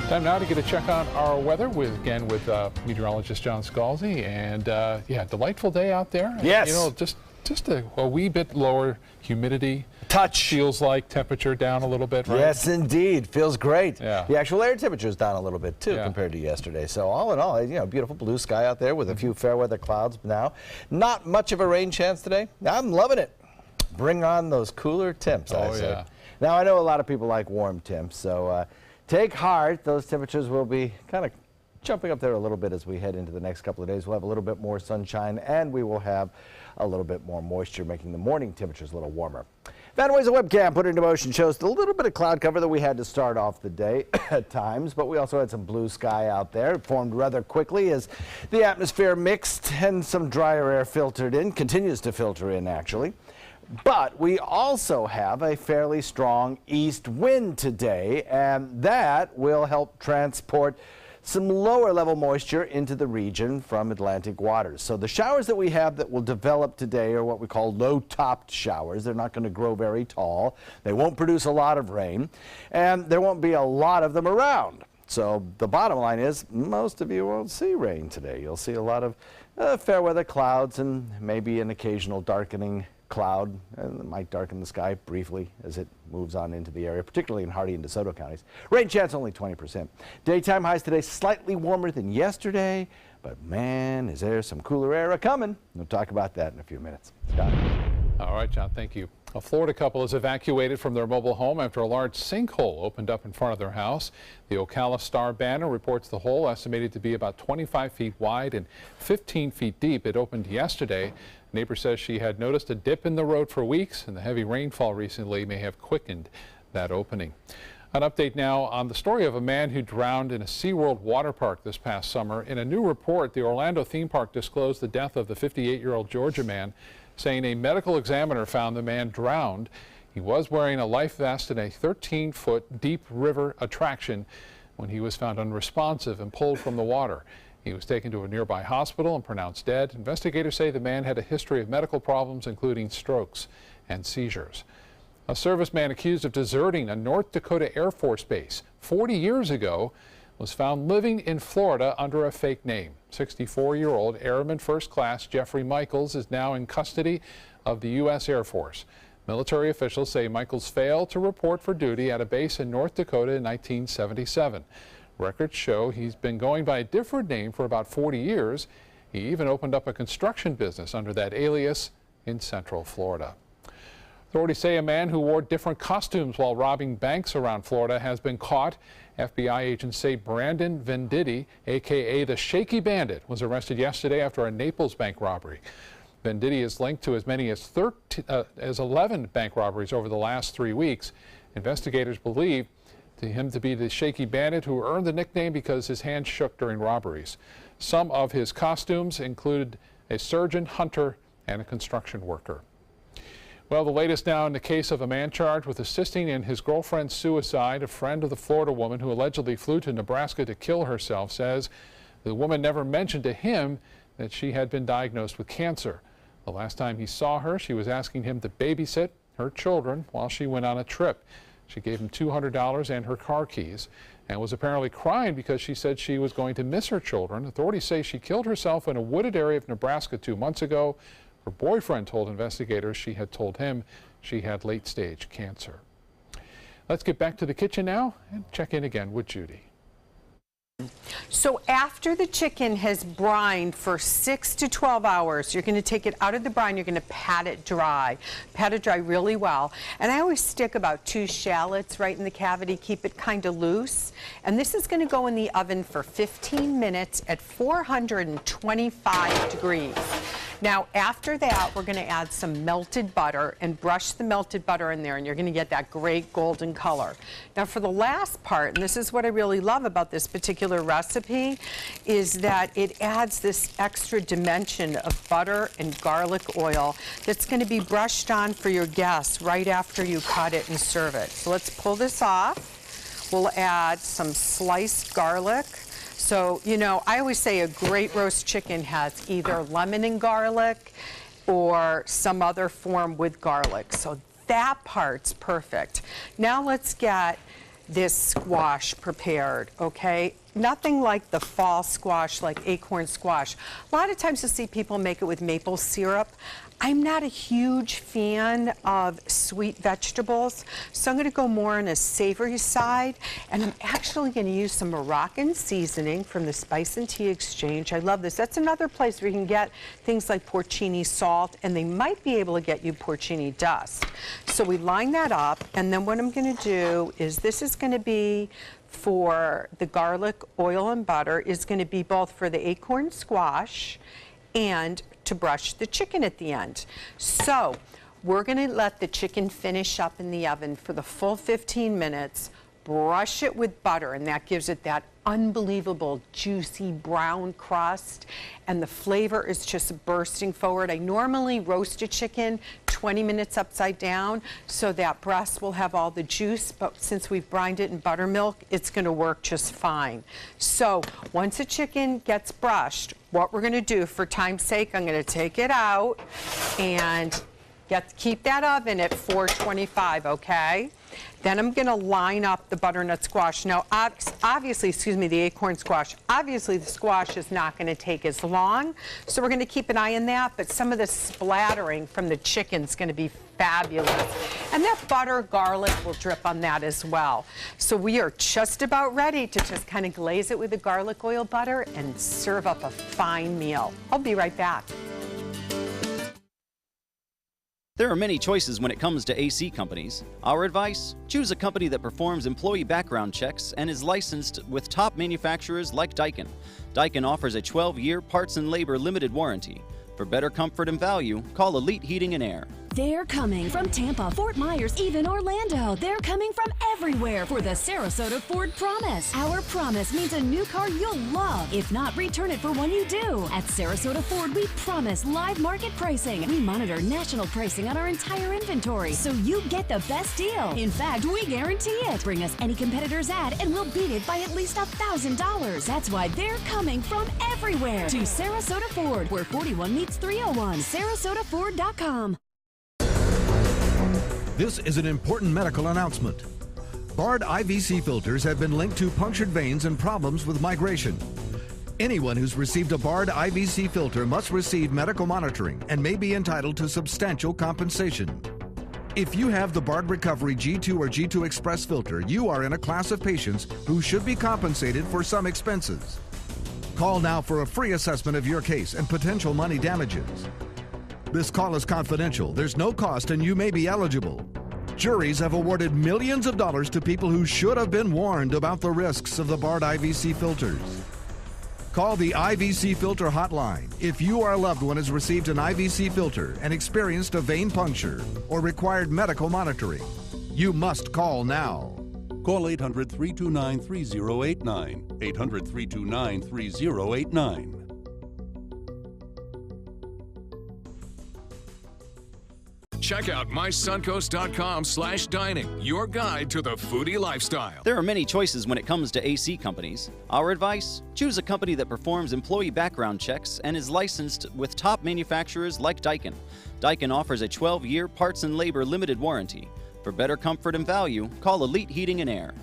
Time now to get a check on our weather with meteorologist John Scalzi. And yeah, delightful day out there. Yes. You know, just a wee bit lower humidity. Touch. Feels like temperature down a little bit, right? Yes, indeed. Feels great. Yeah. The actual air temperature is down a little bit, too, compared to yesterday. So all in all, you know, beautiful blue sky out there with a few fair weather clouds now. Not much of a rain chance today. I'm loving it. Bring on those cooler temps, I say. Yeah. Now, I know a lot of people like warm temps, so take heart. Those temperatures will be kind of jumping up there a little bit as we head into the next couple of days. We'll have a little bit more sunshine, and we will have a little bit more moisture, making the morning temperatures a little warmer. Van Way's webcam put into motion shows the little bit of cloud cover that we had to start off the day at times, but we also had some blue sky out there. It formed rather quickly as the atmosphere mixed and some drier air filtered in, continues to filter in actually. But we also have a fairly strong east wind today, and that will help transport some lower level moisture into the region from Atlantic waters. So the showers that we have that will develop today are what we call low-topped showers. They're not going to grow very tall. They won't produce a lot of rain, and there won't be a lot of them around. So the bottom line is most of you won't see rain today. You'll see a lot of fair weather clouds and maybe an occasional darkening cloud, and it might darken the sky briefly as it moves on into the area, particularly in Hardee and DeSoto counties. Rain chance only 20%. Daytime highs today slightly warmer than yesterday, but man, is there some cooler air a-coming. We'll talk about that in a few minutes. Scott. All right, John, thank you. A Florida couple is evacuated from their mobile home after a large sinkhole opened up in front of their house. The Ocala Star-Banner reports the hole, estimated to be about 25 feet wide and 15 feet deep. It opened yesterday. A neighbor says she had noticed a dip in the road for weeks, and the heavy rainfall recently may have quickened that opening. An update now on the story of a man who drowned in a SeaWorld water park this past summer. In a new report, the Orlando theme park disclosed the death of the 58-year-old Georgia man, saying a medical examiner found the man drowned. He was wearing a life vest in a 13-foot deep river attraction when he was found unresponsive and pulled from the water. He was taken to a nearby hospital and pronounced dead. Investigators say the man had a history of medical problems, including strokes and seizures. A serviceman accused of deserting a North Dakota Air Force base 40 years ago was found living in Florida under a fake name. 64-year-old Airman First Class Jeffrey Michaels is now in custody of the U.S. Air Force. Military officials say Michaels failed to report for duty at a base in North Dakota in 1977. Records show he's been going by a different name for about 40 years. He even opened up a construction business under that alias in Central Florida. Authorities say a man who wore different costumes while robbing banks around Florida has been caught FBI agents say Brandon Venditti, a.k.a. the Shaky Bandit, was arrested yesterday after a Naples bank robbery. Venditti is linked to as many as 11 bank robberies over the last 3 weeks. Investigators believe him to be the Shaky Bandit, who earned the nickname because his hands shook during robberies. Some of his costumes included a surgeon, hunter, and a construction worker. Well, the latest now in the case of a man charged with assisting in his girlfriend's suicide. A friend of the Florida woman who allegedly flew to Nebraska to kill herself says the woman never mentioned to him that she had been diagnosed with cancer. The last time he saw her, she was asking him to babysit her children while she went on a trip. She gave him $200 and her car keys and was apparently crying because she said she was going to miss her children. Authorities say she killed herself in a wooded area of Nebraska 2 months ago. Her boyfriend told investigators she had told him she had late-stage cancer. Let's get back to the kitchen now and check in again with Judy. So after the chicken has brined for 6 to 12 hours, you're going to take it out of the brine, you're going to pat it dry really well. And I always stick about 2 shallots right in the cavity, keep it kind of loose. And this is going to go in the oven for 15 minutes at 425 degrees. Now, after that, we're going to add some melted butter and brush the melted butter in there, and you're going to get that great golden color. Now, for the last part, and this is what I really love about this particular recipe, is that it adds this extra dimension of butter and garlic oil that's going to be brushed on for your guests right after you cut it and serve it. So let's pull this off. We'll add some sliced garlic. So, you know, I always say a great roast chicken has either lemon and garlic or some other form with garlic. So that part's perfect. Now let's get this squash prepared, okay? Nothing like the fall squash, like acorn squash. A lot of times you'll see people make it with maple syrup. I'm not a huge fan of sweet vegetables, so I'm going to go more on a savory side, and I'm actually going to use some Moroccan seasoning from the Spice and Tea Exchange. I love this. That's another place where you can get things like porcini salt, and they might be able to get you porcini dust. So we line that up, and then what I'm going to do is this is going to be for the garlic, oil, and butter is going to be both for the acorn squash and to brush the chicken at the end. So we're going to let the chicken finish up in the oven for the full 15 minutes, brush it with butter, and that gives it that unbelievable juicy brown crust, and the flavor is just bursting forward. I normally roast a chicken 20 minutes upside down so that breast will have all the juice, but since we've brined it in buttermilk, it's going to work just fine. So once a chicken gets brushed, what we're going to do for time's sake, I'm going to take it out and keep that oven at 425, okay? Then I'm going to line up the butternut squash. Now, obviously, the acorn squash. Obviously, the squash is not going to take as long, so we're going to keep an eye on that, but some of the splattering from the chicken is going to be fabulous. And that butter, garlic will drip on that as well. So we are just about ready to just kind of glaze it with the garlic oil butter and serve up a fine meal. I'll be right back. There are many choices when it comes to AC companies. Our advice? Choose a company that performs employee background checks and is licensed with top manufacturers like Daikin. Daikin offers a 12-year parts and labor limited warranty. For better comfort and value, call Elite Heating and Air. They're coming from Tampa, Fort Myers, even Orlando. They're coming from everywhere for the Sarasota Ford Promise. Our promise means a new car you'll love. If not, return it for one you do. At Sarasota Ford, we promise live market pricing. We monitor national pricing on our entire inventory, so you get the best deal. In fact, we guarantee it. Bring us any competitor's ad, and we'll beat it by at least $1,000. That's why they're coming from everywhere to Sarasota Ford, where 41 meets 301. SarasotaFord.com. This is an important medical announcement. Bard IVC filters have been linked to punctured veins and problems with migration. Anyone who's received a Bard IVC filter must receive medical monitoring and may be entitled to substantial compensation. If you have the Bard Recovery G2 or G2 Express filter, you are in a class of patients who should be compensated for some expenses. Call now for a free assessment of your case and potential money damages. This call is confidential. There's no cost and you may be eligible. Juries have awarded millions of dollars to people who should have been warned about the risks of the Bard IVC filters. Call the IVC filter hotline if you or a loved one has received an IVC filter and experienced a vein puncture or required medical monitoring. You must call now. Call 800-329-3089. 800-329-3089. Check out mysuncoast.com/dining, your guide to the foodie lifestyle. There are many choices when it comes to AC companies. Our advice: choose a company that performs employee background checks and is licensed with top manufacturers like Daikin. Daikin offers a 12-year parts and labor limited warranty. For better comfort and value, call Elite Heating and Air.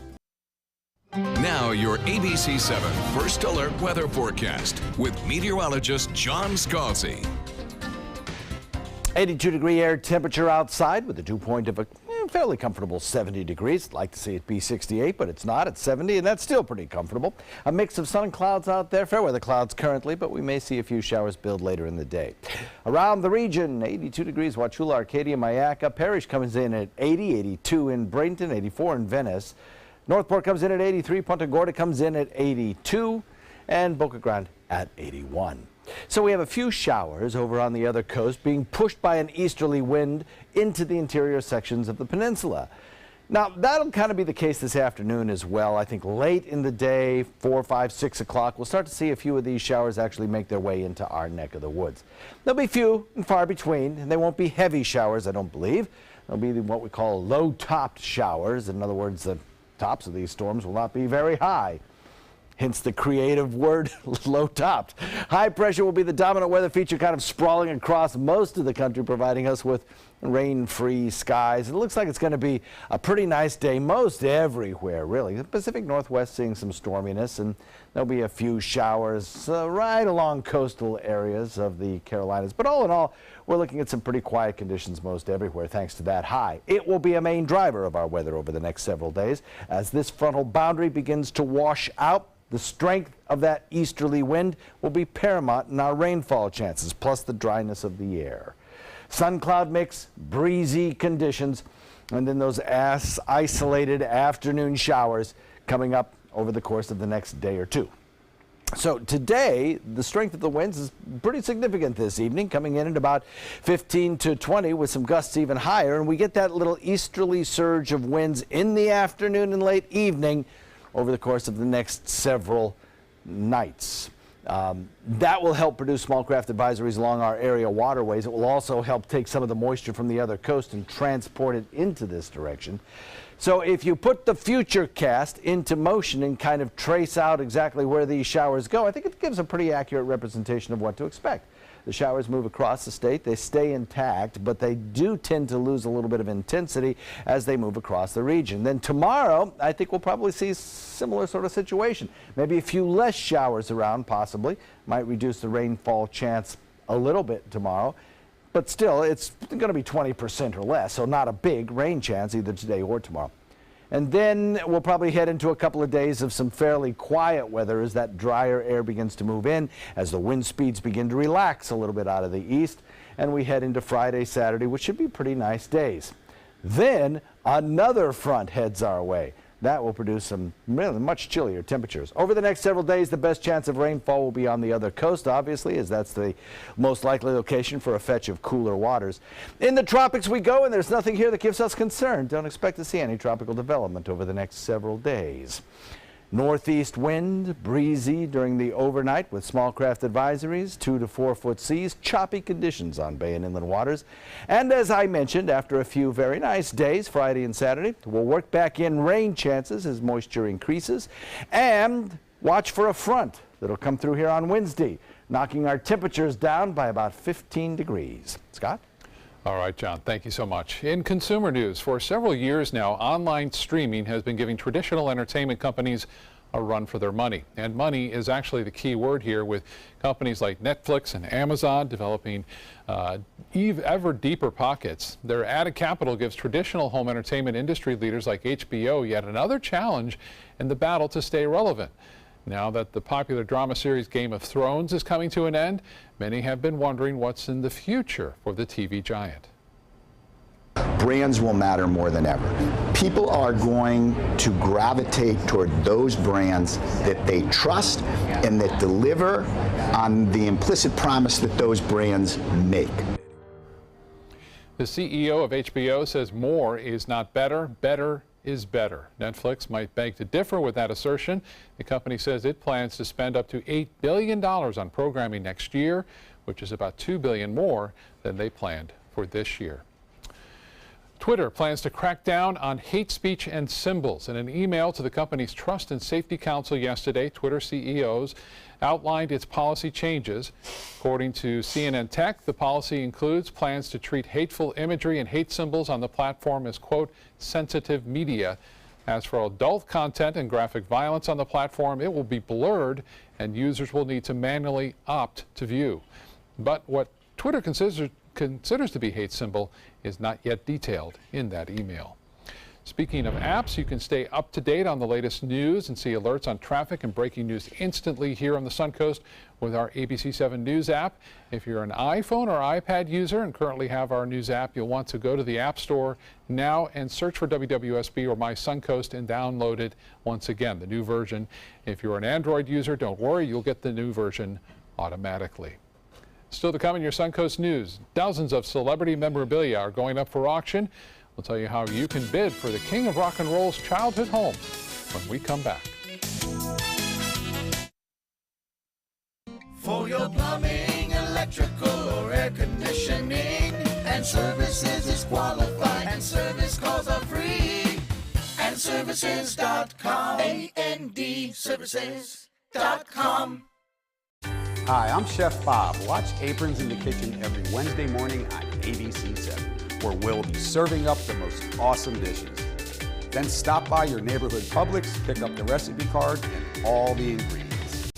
Now your ABC7 First Alert weather forecast with meteorologist John Scalzi. 82-degree air temperature outside with a dew point of a fairly comfortable 70 degrees. Like to see it be 68, but it's not. It's 70, and that's still pretty comfortable. A mix of sun and clouds out there. Fair weather clouds currently, but we may see a few showers build later in the day. Around the region, 82 degrees, Wauchula, Arcadia, Mayaca. Parrish comes in at 80, 82 in Bradenton, 84 in Venice. Northport comes in at 83, Punta Gorda comes in at 82, and Boca Grande at 81. So we have a few showers over on the other coast being pushed by an easterly wind into the interior sections of the peninsula. Now, that'll kind of be the case this afternoon as well. I think late in the day, 4, 5, 6 o'clock, we'll start to see a few of these showers actually make their way into our neck of the woods. They'll be few and far between, and they won't be heavy showers, I don't believe. They'll be what we call low-topped showers. In other words, the tops of these storms will not be very high. Hence the creative word low-topped. High pressure will be the dominant weather feature, kind of sprawling across most of the country, providing us with rain-free skies. It looks like it's going to be a pretty nice day most everywhere, really. The Pacific Northwest seeing some storminess, and there'll be a few showers right along coastal areas of the Carolinas. But all in all, we're looking at some pretty quiet conditions most everywhere thanks to that high. It will be a main driver of our weather over the next several days as this frontal boundary begins to wash out. The strength of that easterly wind will be paramount in our rainfall chances, plus the dryness of the air. Sun-cloud mix, breezy conditions, and then those isolated afternoon showers coming up over the course of the next day or two. So today, the strength of the winds is pretty significant this evening, coming in at about 15 to 20 with some gusts even higher, and we get that little easterly surge of winds in the afternoon and late evening over the course of the next several nights. That will help produce small craft advisories along our area waterways. It will also help take some of the moisture from the other coast and transport it into this direction. So if you put the future cast into motion and kind of trace out exactly where these showers go, I think it gives a pretty accurate representation of what to expect. The showers move across the state. They stay intact, but they do tend to lose a little bit of intensity as they move across the region. Then tomorrow, I think we'll probably see a similar sort of situation. Maybe a few less showers around, possibly. Might reduce the rainfall chance a little bit tomorrow. But still, it's going to be 20% or less, so not a big rain chance either today or tomorrow. And then we'll probably head into a couple of days of some fairly quiet weather as that drier air begins to move in, as the wind speeds begin to relax a little bit out of the east, and we head into Friday, Saturday, which should be pretty nice days. Then another front heads our way. That will produce some really much chillier temperatures. Over the next several days, the best chance of rainfall will be on the other coast, obviously, as that's the most likely location for a fetch of cooler waters. In the tropics we go, and there's nothing here that gives us concern. Don't expect to see any tropical development over the next several days. Northeast wind, breezy during the overnight with small craft advisories, 2 to 4 foot seas, choppy conditions on bay and inland waters. And as I mentioned, after a few very nice days, Friday and Saturday, we'll work back in rain chances as moisture increases. And watch for a front that'll come through here on Wednesday, knocking our temperatures down by about 15 degrees. Scott? All right, John, thank you so much. In consumer news, for several years now, online streaming has been giving traditional entertainment companies a run for their money. And money is actually the key word here, with companies like Netflix and Amazon developing ever deeper pockets. Their added capital gives traditional home entertainment industry leaders like HBO yet another challenge in the battle to stay relevant. Now that the popular drama series Game of Thrones is coming to an end, many have been wondering what's in the future for the TV giant. Brands will matter more than ever. People are going to gravitate toward those brands that they trust and that deliver on the implicit promise that those brands make. The CEO of HBO says more is not better, better is better. Netflix might beg to differ with that assertion. The company says it plans to spend up to $8 billion on programming next year, which is about $2 billion more than they planned for this year. Twitter plans to crack down on hate speech and symbols. In an email to the company's Trust and Safety Council yesterday, Twitter CEOs outlined its policy changes. According to CNN Tech, the policy includes plans to treat hateful imagery and hate symbols on the platform as, quote, sensitive media. As for adult content and graphic violence on the platform, it will be blurred and users will need to manually opt to view. But what Twitter considers to be hate symbol is not yet detailed in that email. Speaking of apps, you can stay up to date on the latest news and see alerts on traffic and breaking news instantly here on the Suncoast with our ABC7 News app. If you're an iPhone or iPad user and currently have our news app, you'll want to go to the App Store now and search for WWSB or My Suncoast and download it once again, the new version. If you're an Android user, don't worry, you'll get the new version automatically. Still to come in your Suncoast News, dozens of celebrity memorabilia are going up for auction. We'll tell you how you can bid for the King of Rock and Roll's childhood home when we come back. For your plumbing, electrical, or air conditioning, and services is qualified, and service calls are free. And services.com, AND services.com. Hi, I'm Chef Bob. Watch Aprons in the Kitchen every Wednesday morning on ABC7, where we'll be serving up the most awesome dishes. Then stop by your neighborhood Publix, pick up the recipe card and all the ingredients.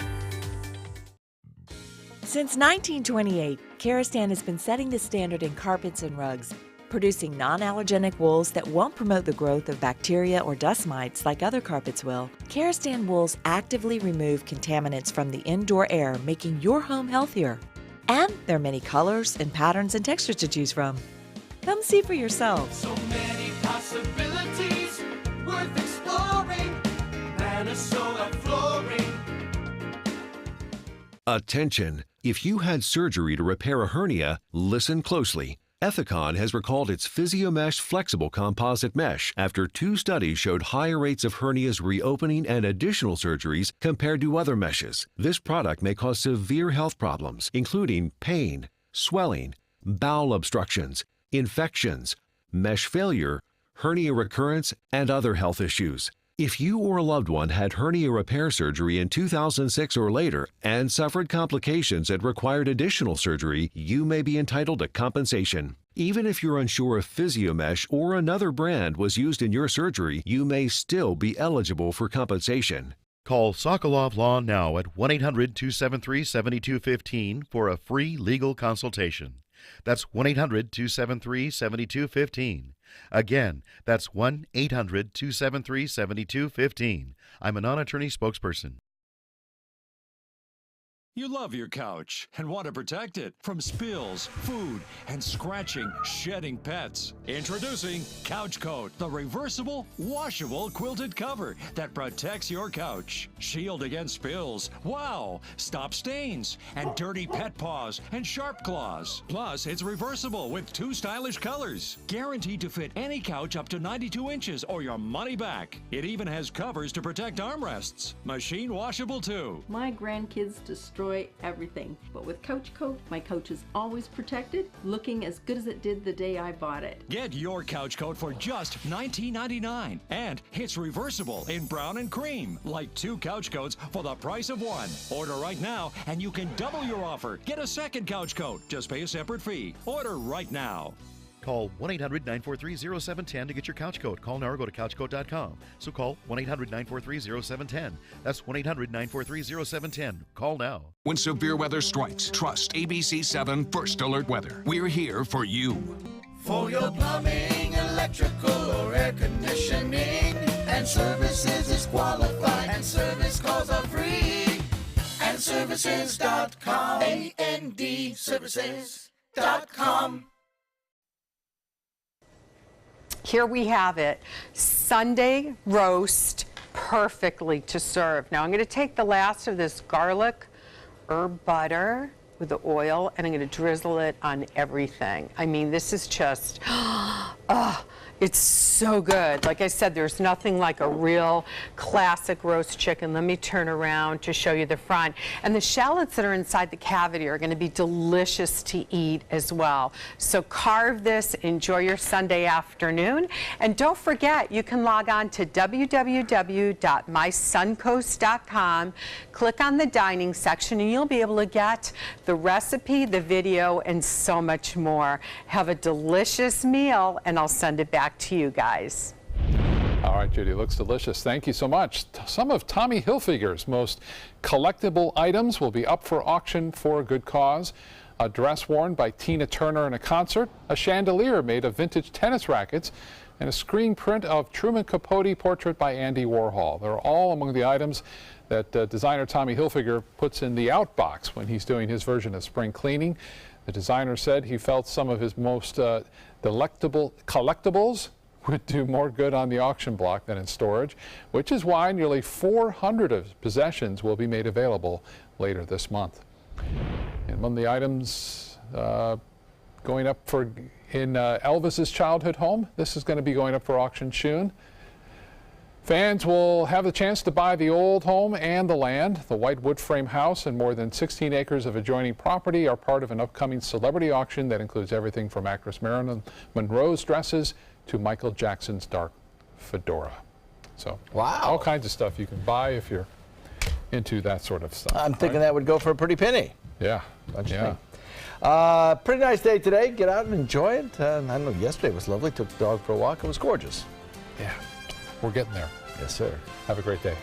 Since 1928, Karastan has been setting the standard in carpets and rugs, producing non-allergenic wools that won't promote the growth of bacteria or dust mites like other carpets will. Karastan wools actively remove contaminants from the indoor air, making your home healthier. And there are many colors and patterns and textures to choose from. Come see for yourself. So many possibilities worth exploring. Minnesota Flooring. Attention! If you had surgery to repair a hernia, listen closely. Ethicon has recalled its PhysioMesh flexible composite mesh after 2 studies showed higher rates of hernias reopening and additional surgeries compared to other meshes. This product may cause severe health problems, including pain, swelling, bowel obstructions, infections, mesh failure, hernia recurrence, and other health issues. If you or a loved one had hernia repair surgery in 2006 or later and suffered complications that required additional surgery, you may be entitled to compensation. Even if you're unsure if PhysioMesh or another brand was used in your surgery, you may still be eligible for compensation. Call Sokolov Law now at 1-800-273-7215 for a free legal consultation. That's 1-800-273-7215. Again, that's 1-800-273-7215. I'm a non-attorney spokesperson. You love your couch and want to protect it from spills, food, and scratching, shedding pets. Introducing Couch Coat, the reversible, washable quilted cover that protects your couch. Shield against spills, wow, stop stains, and dirty pet paws and sharp claws. Plus, it's reversible with 2 stylish colors. Guaranteed to fit any couch up to 92 inches or your money back. It even has covers to protect armrests. Machine washable too. My grandkids destroy everything, but with Couch Coat, my couch is always protected, looking as good as it did the day I bought it. Get your Couch Coat for just $19.99, and it's reversible in brown and cream, like 2 couch coats for the price of 1. Order right now, and you can double your offer. Get a second Couch Coat. Just pay a separate fee. Order right now. Call 1-800-943-0710 to get your couch coat. Call now or go to couchcoat.com. So call 1-800-943-0710. That's 1-800-943-0710. Call now. When severe weather strikes, trust ABC7 First Alert Weather. We're here for you. For your plumbing, electrical, or air conditioning, and services is qualified, and service calls are free. And services.com, AND services.com. Here we have it, Sunday roast, perfectly to serve. Now I'm going to take the last of this garlic herb butter with the oil, and I'm going to drizzle it on everything. I mean, this is just, it's so good. Like I said, there's nothing like a real classic roast chicken. Let me turn around to show you the front. And the shallots that are inside the cavity are going to be delicious to eat as well. So carve this, enjoy your Sunday afternoon. And don't forget, you can log on to www.mysuncoast.com, click on the dining section, and you'll be able to get the recipe, the video, and so much more. Have a delicious meal, and I'll send it back to you guys. All right, Judy, looks delicious. Thank you so much. Some of Tommy Hilfiger's most collectible items will be up for auction for a good cause. A dress worn by Tina Turner in a concert, a chandelier made of vintage tennis rackets, and a screen print of Truman Capote portrait by Andy Warhol. They're all among the items that designer Tommy Hilfiger puts in the outbox when he's doing his version of spring cleaning. The designer said he felt some of his most delectable collectibles would do more good on the auction block than in storage, which is why nearly 400 of his possessions will be made available later this month. And one of the items going up for in Elvis's childhood home, this is going to be going up for auction soon. Fans will have the chance to buy the old home and the land. The white wood frame house and more than 16 acres of adjoining property are part of an upcoming celebrity auction that includes everything from actress Marilyn Monroe's dresses to Michael Jackson's dark fedora. So, wow, all kinds of stuff you can buy if you're into that sort of stuff. I'm thinking that would go for a pretty penny. Yeah, Pretty nice day today. Get out and enjoy it. I know yesterday was lovely. Took the dog for a walk. It was gorgeous. Yeah. We're getting there. Yes, sir. Have a great day.